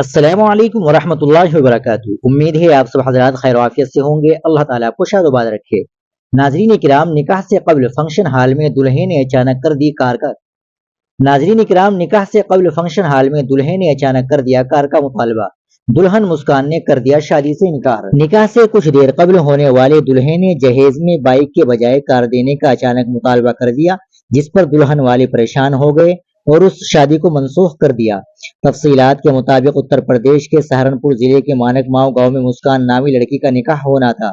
السلام علیکم ورحمۃ اللہ وبرکاتہ۔ امید ہے آپ سب حضرات خیر و عافیت سے ہوں گے۔ اللہ تعالیٰ آپ کو شاد و باد رکھے۔ ناظرین کرام، نکاح سے قبل فنکشن ہال میں دلہے نے اچانک کر دی کار کا ناظرین کرام نکاح سے قبل فنکشن ہال میں دلہے نے اچانک کر دیا کار کا مطالبہ۔ دلہن مسکان نے کر دیا شادی سے انکار۔ نکاح سے کچھ دیر قبل ہونے والے دلہے نے جہیز میں بائک کے بجائے کار دینے کا اچانک مطالبہ کر دیا، جس پر دلہن والے پریشان ہو گئے اور اس شادی کو منسوخ کر دیا۔ تفصیلات کے مطابق اتر پردیش کے سہارنپور ضلع کے مانک ماؤ گاؤں میں مسکان نامی لڑکی کا نکاح ہونا تھا۔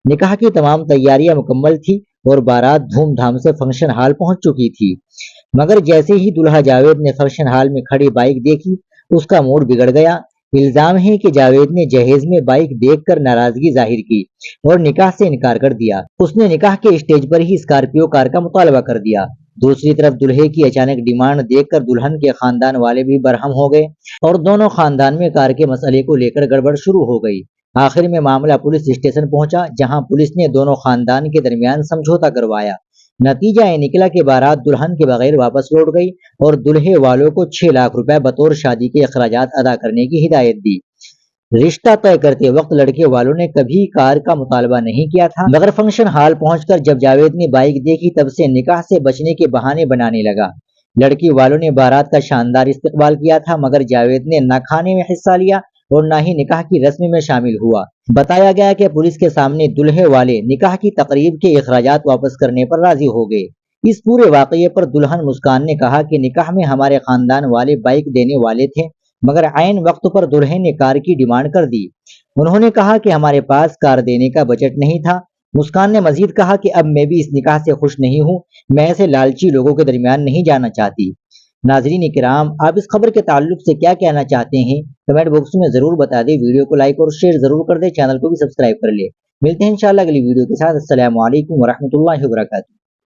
نکاح کی تمام تیاریاں مکمل تھی اور بارات دھوم دھام سے فنکشن ہال پہنچ چکی تھی، مگر جیسے ہی دلہا جاوید نے فنکشن ہال میں کھڑی بائک دیکھی، اس کا موڈ بگڑ گیا۔ الزام ہے کہ جاوید نے جہیز میں بائک دیکھ کر ناراضگی ظاہر کی اور نکاح سے انکار کر دیا۔ اس نے نکاح کے اسٹیج پر ہی اسکارپیو کار کا مطالبہ کر دیا۔ دوسری طرف دلہے کی اچانک ڈیمانڈ دیکھ کر دلہن کے خاندان والے بھی برہم ہو گئے اور دونوں خاندان میں کار کے مسئلے کو لے کر گڑبڑ شروع ہو گئی۔ آخر میں معاملہ پولیس اسٹیشن پہنچا، جہاں پولیس نے دونوں خاندان کے درمیان سمجھوتا کروایا۔ نتیجہ یہ نکلا کہ بارات دلہن کے بغیر واپس لوٹ گئی اور دلہے والوں کو 6 لاکھ روپے بطور شادی کے اخراجات ادا کرنے کی ہدایت دی۔ رشتہ طے کرتے وقت لڑکے والوں نے کبھی کار کا مطالبہ نہیں کیا تھا، مگر فنکشن ہال پہنچ کر جب جاوید نے بائک دیکھی تب سے نکاح سے بچنے کے بہانے بنانے لگا۔ لڑکی والوں نے بارات کا شاندار استقبال کیا تھا، مگر جاوید نے نہ کھانے میں حصہ لیا اور نہ ہی نکاح کی رسم میں شامل ہوا۔ بتایا گیا کہ پولیس کے سامنے دلہے والے نکاح کی تقریب کے اخراجات واپس کرنے پر راضی ہو گئے۔ اس پورے واقعے پر دلہن مسکان نے کہا کہ نکاح میں ہمارے خاندان والے بائک دینے والے تھے، مگر عین وقت پر دلہے نے کار کی ڈیمانڈ کر دی۔ انہوں نے کہا کہ ہمارے پاس کار دینے کا بجٹ نہیں تھا۔ مسکان نے مزید کہا کہ اب میں بھی اس نکاح سے خوش نہیں ہوں، میں ایسے لالچی لوگوں کے درمیان نہیں جانا چاہتی۔ ناظرین کرام، آپ اس خبر کے تعلق سے کیا کہنا چاہتے ہیں؟ کمنٹ باکس میں ضرور بتا دیں۔ ویڈیو کو لائک اور شیئر ضرور کر دیں، چینل کو بھی سبسکرائب کر لیں۔ ملتے ہیں انشاءاللہ اگلی ویڈیو کے ساتھ۔ السلام علیکم ورحمۃ اللہ وبرکاتہ۔